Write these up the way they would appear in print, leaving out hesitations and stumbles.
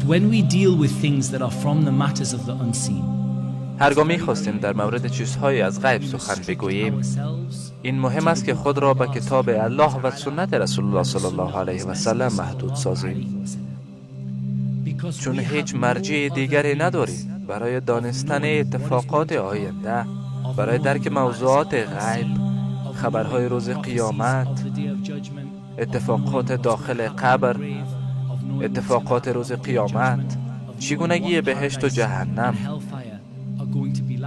when we deal with things that are from the matters of the unseen, هرگاه می‌خواستیم در مورد چیزهای از غیب سخن بگوییم، این مهم است که خود را به کتاب الله و سنت رسول الله صلی الله علیه و سلم محدود سازیم، چون هیچ مرجع دیگری نداریم برای دانستن اتفاقات آینده، برای درک موضوعات غیب، خبرهای روز قیامت، اتفاقات داخل قبر، اتفاقات روز قیامت، چگونگی بهشت و جهنم.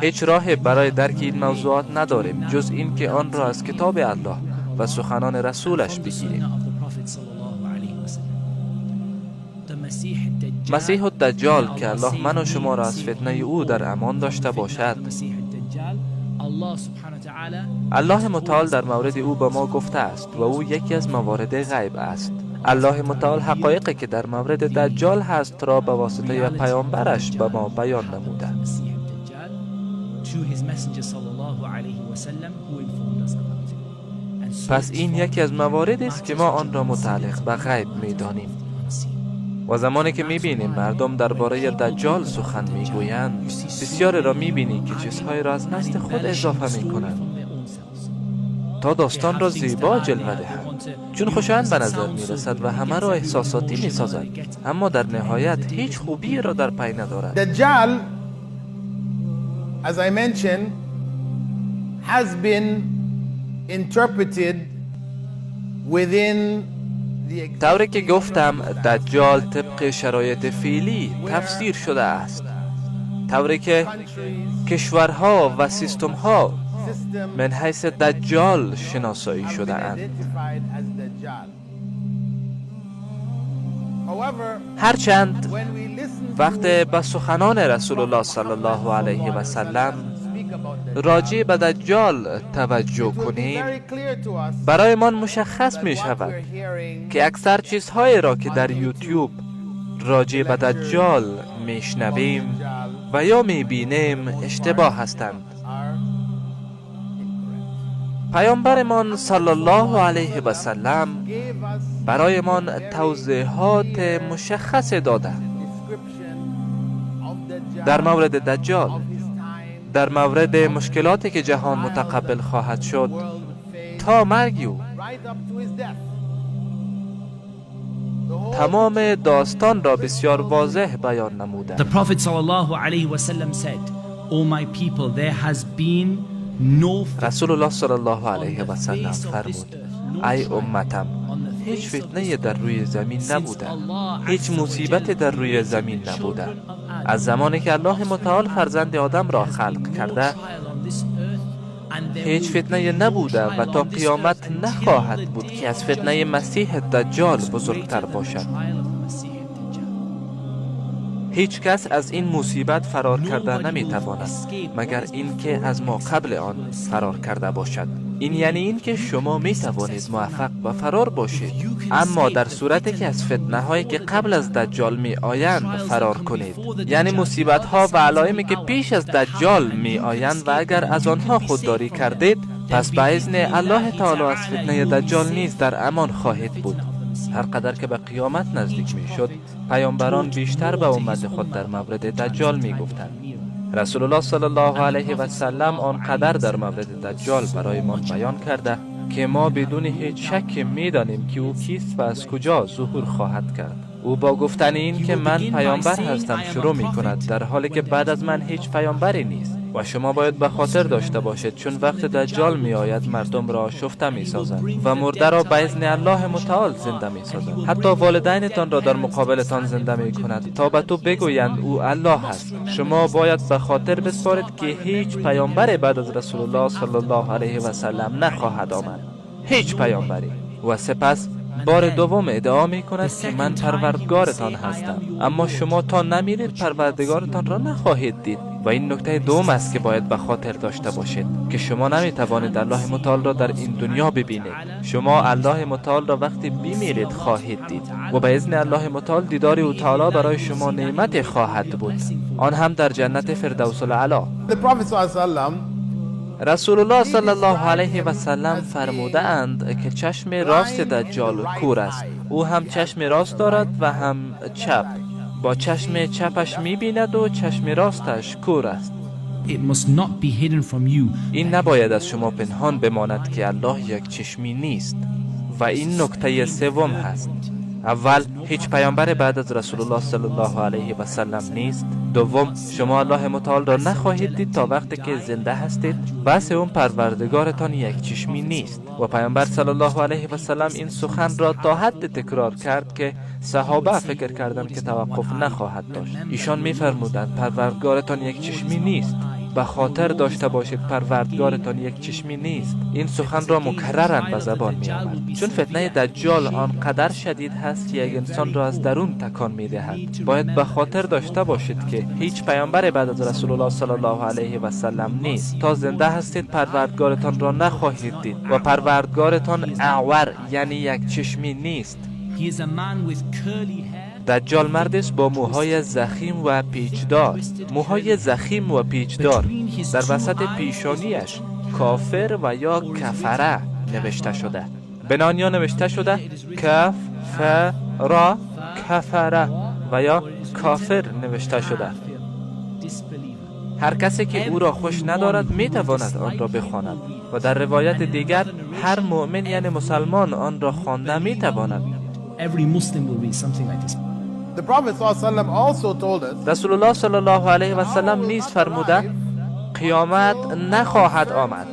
هیچ راه برای درک این موضوعات نداریم جز این که آن را از کتاب الله و سخنان رسولش بگیریم. مسیح الدجال که الله من و شما را از فتنه او در امان داشته باشد، الله متعال در مورد او به ما گفته است و او یکی از موارد غیب است. الله متعال حقایقی که در مورد دجال هست را به واسطه پیامبرش به ما بیان نموده. پس این یکی از مواردی است که ما آن را متعلق به غیب می‌دانیم. و زمانی که می‌بینیم مردم درباره دجال سخن می‌گویند، بسیاری را می‌بینی که چیزهای را از نزد خود اضافه می‌کنند تا داستان را زیبا جلوه دهند، چون خوشایند به نظر می‌رسد و همه را احساساتی می‌سازد، اما در نهایت هیچ خوبی را در پی ندارد. Dajjal, as I mentioned, has been interpreted within طوری که گفتم دجال طبق شرایط فعلی تفسیر شده است، طوری که کشورها و سیستم‌ها من حیث دجال شناسایی شده اند. هرچند وقت به سخنان رسول الله صلی الله علیه و سلم راجع به دجال توجه کنیم، برای من مشخص می شود که اکثر چیزهایی را که در یوتیوب راجع به دجال می شنویم و یا می بینیم اشتباه هستند. پیامبرمان صلی الله علیه و سلم برای من توضیحات مشخص داده در مورد دجال، در مورد مشکلاتی که جهان متقبل خواهد شد تا مرگ او. تمام داستان را بسیار واضح بیان نموده. The Prophet sallallahu alaihi wasallam said, "O my people, there has been no." رسول الله صلی الله علیه و سلم فرمود: ای امتم، هیچ فتنه در روی زمین نبوده، هیچ مصیبت در روی زمین نبوده از زمانی که الله متعال فرزند آدم را خلق کرده. هیچ فتنه نبوده و تا قیامت نخواهد بود که از فتنه مسیح دجال بزرگتر باشد. هیچ کس از این مصیبت فرار کرده نمیتواند مگر اینکه از ما قبل آن فرار کرده باشد. این یعنی این که شما می توانید موفق و فرار باشید، اما در صورتی که از فتنه هایی که قبل از دجال می آیند فرار کنید، یعنی مصیبت ها و علائمی که پیش از دجال می آیند و اگر از آنها خودداری کردید، پس به اذن الله تعالی از فتنه دجال نیز در امان خواهید بود. هر قدر که به قیامت نزدیک می شد، پیامبران بیشتر به امت خود در مورد دجال می گفتند. رسول الله صلی الله علیه و سلم آنقدر در مورد دجال برای ما بیان کرده که ما بدون هیچ شک می دانیم که او کیست و از کجا ظهور خواهد کرد. او با گفتن این که من پیامبر هستم شروع می کند، در حالی که بعد از من هیچ پیامبری نیست. و شما باید به خاطر داشته باشید چون وقت دجال می آید مردم را آشفته می سازند و مرده را به اذن الله متعال زنده می سازند. حتی والدینتان را در مقابلتان زنده می کند تا به تو بگویند او الله است. شما باید به خاطر بسپارید که هیچ پیامبری بعد از رسول الله صلی الله علیه و سلم نخواهد آمد، هیچ پیامبری. و سپس بار دوم ادعا می کند که من پروردگارتان هستم، اما شما تا نمیرید پروردگارتان را نخواهید دید. و این نکته دوم است که باید به خاطر داشته باشید که شما نمی توانید الله متعال را در این دنیا ببینید. شما الله متعال را وقتی بمیرید خواهید دید و به اذن الله متعال دیدار او تعالی برای شما نعمت خواهد بود، آن هم در جنت فردوس الاعلی. رسول الله صلی الله علیه و سلم فرموده اند که چشم راست دجال کور است. او هم چشم راست دارد و هم چپ. با چشم چپش می‌بیند و چشم راستش کور است. It must not be hidden from you. این نباید از شما پنهان بماند که الله یک چشمی نیست. و این نکته سوم هست. اول، هیچ پیامبر بعد از رسول الله صلی الله علیه و سلم نیست. دوم، شما الله متعال را نخواهید دید تا وقتی که زنده هستید. و سوم، پروردگارتان یک چشمی نیست. و پیامبر صلی الله علیه و سلم این سخن را تا حد تکرار کرد که صحابه فکر کردند که توقف نخواهد داشت. ایشان می‌فرمودند پروردگارتان یک چشمی نیست. به خاطر داشته باشید پروردگارتان یک چشمی نیست. این سخن را مکرراً به زبان می آورد، چون فتنه دجال آنقدر شدید هست که یک انسان را از درون تکان می دهد. باید به خاطر داشته باشید که هیچ پیامبر بعد از رسول الله صلی الله علیه و سلم نیست. تا زنده هستید پروردگارتان را نخواهید دید و پروردگارتان اعور یعنی یک چشمی نیست. He is a man with curly hair. دجال مردی است با موهای ضخیم و پیچدار. موهای ضخیم و پیچدار. در وسط پیشانیش کافر و یا کفره نوشته شده. بنانیا نوشته شده کف ف را کفره و یا کافر نوشته شده. هر کسی که او را خوش ندارد می تواند آن را بخواند و در روایت دیگر هر مؤمن یعنی مسلمان آن را خوانده می تواند. Every Muslim will read something like this. The Prophet ﷺ also told us رسول الله صلی الله علیه و سلم نیز فرموده قیامت نخواهد آمد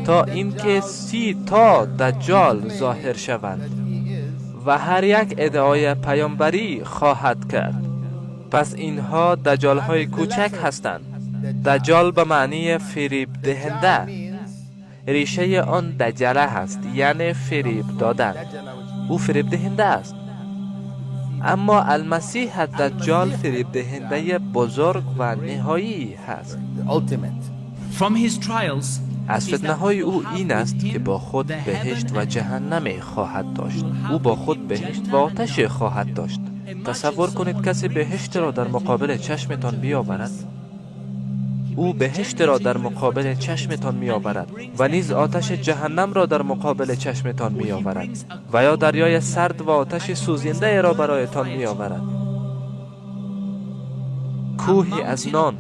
تا اینکه 30 تا دجال ظاهر شوند و هر یک ادعای پیامبری خواهد کرد. پس اینها دجال های کوچک هستند. دجال به معنی فریب دهنده. ریشه آن دجله هست یعنی فریب دادن. او فریب دهنده است. اما المسیح دجال فریب دهنده بزرگ و نهایی هست. From his trials, از فتنه های او این است که با خود بهشت و جهنم خواهد داشت. او با خود بهشت و آتش خواهد داشت. تصور کنید کسی بهشت را در مقابل چشمتان بیاورد. او بهشت را در مقابل چشمتان می آورد و نیز آتش جهنم را در مقابل چشمتان می آورد و یا دریای سرد و آتش سوزنده را برایتان می آورد. کوهی از نان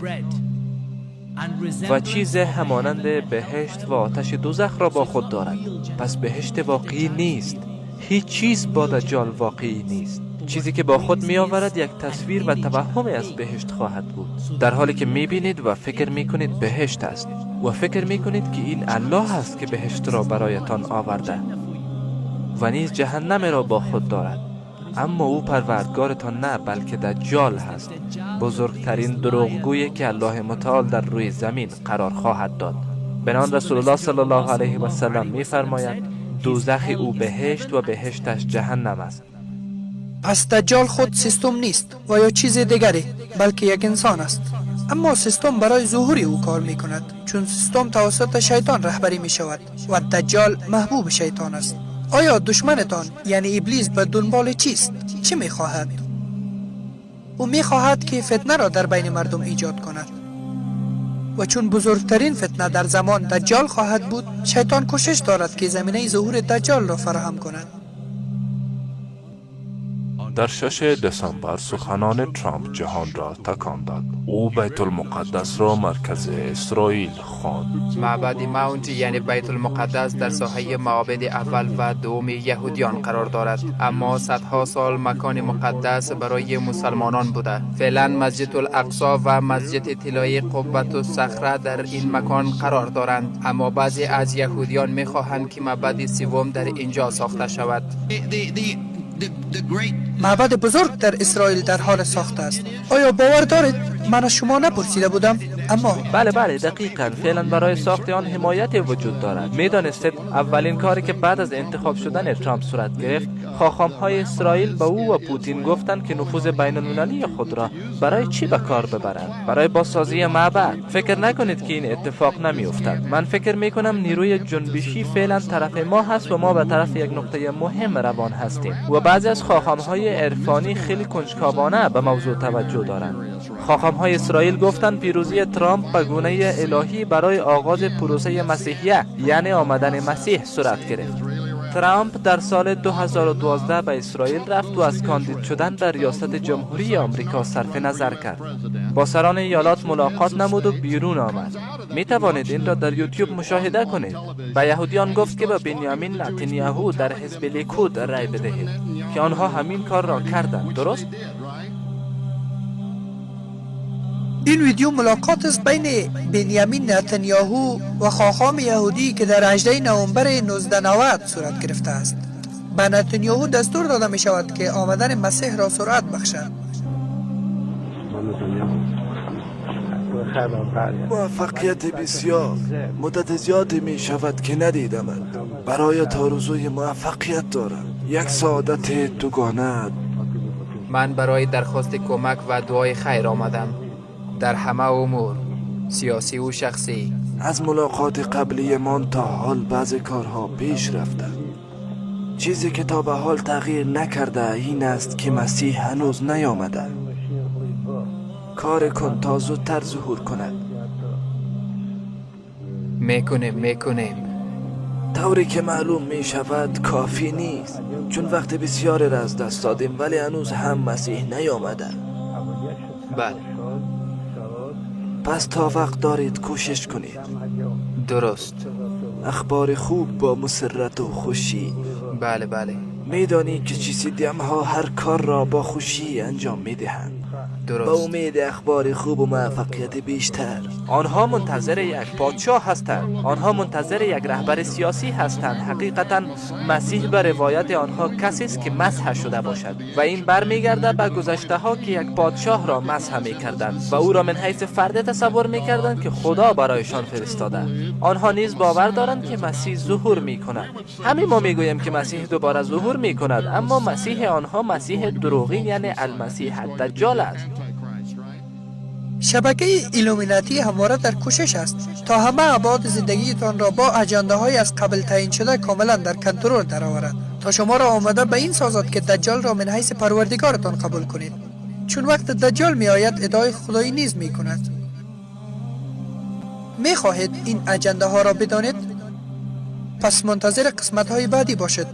و چیز همانند بهشت و آتش دوزخ را با خود دارد. پس بهشت واقعی نیست. هیچ چیز با دجال واقعی نیست. چیزی که با خود می آورد یک تصویر و توهم از بهشت خواهد بود، در حالی که می بینید و فکر می کنید بهشت است و فکر می کنید که این الله است که بهشت را برایتان آورده و نیز جهنم را با خود دارد. اما او پروردگارتان نه، بلکه دجال هست، بزرگترین دروغگویی که الله متعال در روی زمین قرار خواهد داد. بنان رسول الله صلی الله علیه و سلم می فرماید دوزخ او بهشت و بهشتش جهنم است. پس دجال خود سیستم نیست و یا چیز دیگری، بلکه یک انسان است. اما سیستم برای ظهور او کار می کند، چون سیستم توسط شیطان رهبری می شود و دجال محبوب شیطان است. آیا دشمنتان یعنی ابلیس به دنبال چیست؟ چه می خواهد؟ او می خواهد که فتنه را در بین مردم ایجاد کند و چون بزرگترین فتنه در زمان دجال خواهد بود، شیطان کوشش دارد که زمینه ظهور دجال را فراهم کند. در 6 دسامبر سخنان ترامپ جهان را تکان داد. او بیت المقدس را مرکز اسرائیل خواند. معبد ماونت یعنی بیت المقدس در ساحه معابد اول و دوم یهودیان قرار دارد، اما صدها سال مکان مقدس برای مسلمانان بوده. فعلا مسجد الاقصی و مسجد طلایی قبة الصخره در این مکان قرار دارند، اما بعضی از یهودیان می‌خواهند که معبد سوم در اینجا ساخته شود. معبد بزرگ در اسرائیل در حال ساخته است. آیا باور دارید؟ من از شما نپرسیده بودم، اما بله دقیقاً. فعلا برای ساخت آن حمایت وجود دارد. میدانستید اولین کاری که بعد از انتخاب شدن ترامپ صورت گرفت، خاخام‌های اسرائیل به او و پوتین گفتند که نفوذ بین‌المللی خود را برای چی به کار ببرند؟ برای بازسازی معبد. فکر نکنید که این اتفاق نمی‌افتد. من فکر می‌کنم نیروی جنبشی فعلا طرف ما هست و ما به طرف یک نقطه مهم روان هستیم و بعضی از خاخام‌های عرفانی خیلی کنجکاوانه به موضوع توجه دارند. خاخام‌های اسرائیل گفتند پیروزی ترامپ به گونه الهی برای آغاز پروسه مسیحیه یعنی آمدن مسیح صورت گرفت. ترامپ در سال 2012 به اسرائیل رفت و از کاندید شدن به ریاست جمهوری آمریکا صرف نظر کرد. با سران ایالات ملاقات نمود و بیرون آمد. می توانید این را در یوتیوب مشاهده کنید. به یهودیان گفت که به بنیامین نتانیاهو در حزب لیکود رای بدهید که آنها همین کار را کردند. درست؟ این ویدیو ملاقات است بین بنیامین نتانیاهو و خاخام یهودی که در 18 نوامبر 1990 صورت گرفته است. به نتانیاهو دستور داده می شود که آمدن مسیح را سرعت بخشد. موفقیت بسیار، مدت زیادی می شود که ندیدمت. برای آرزوی موفقیت دارم. یک سعادت دوگانه. من برای درخواست کمک و دعای خیر آمدم. در همه امور، سیاسی و شخصی. از ملاقات قبلی من تا حال بعض کارها پیش رفته. چیزی که تا به حال تغییر نکرده این است که مسیح هنوز نیامده. کار کن تا زودتر ظهور کند. میکنیم. طوری که معلوم می شود کافی نیست، چون وقت بسیاری را از دست دادیم ولی هنوز هم مسیح نیامده. بله. پس تا وقت دارید کوشش کنید. درست. اخبار خوب با مسرت و خوشی. بله. میدانی که چیزیدیم ها هر کار را با خوشی انجام میدهند. درست. با امید اخبار خوب و موفقیت بیشتر. آنها منتظر یک پادشاه هستند. آنها منتظر یک رهبر سیاسی هستند. حقیقتا مسیح به روایت آنها کسی است که مسح شده باشد و این برمیگرده به گذشته ها که یک پادشاه را مسح می‌کردند و او را من حیث فرد تصور می‌کردند که خدا برایشان فرستاده. آنها نیز باور دارند که مسیح ظهور می‌کند. همین ما می‌گوییم که مسیح دوباره ظهور می‌کند، اما مسیح آنها مسیح دروغین یعنی المسیح الدجال است. شبکه ایلومیناتی همواره در کوشش است تا همه ابعاد زندگیتان را با اجنده های از قبل تعیین شده کاملا در کنترل درآورد تا شما را آماده به این سازد که دجال را من حیث پروردگارتان قبول کنید، چون وقت دجال می آید ادعای خدایی نیز می کند. می خواهید این اجنده ها را بدانید؟ پس منتظر قسمت های بعدی باشد.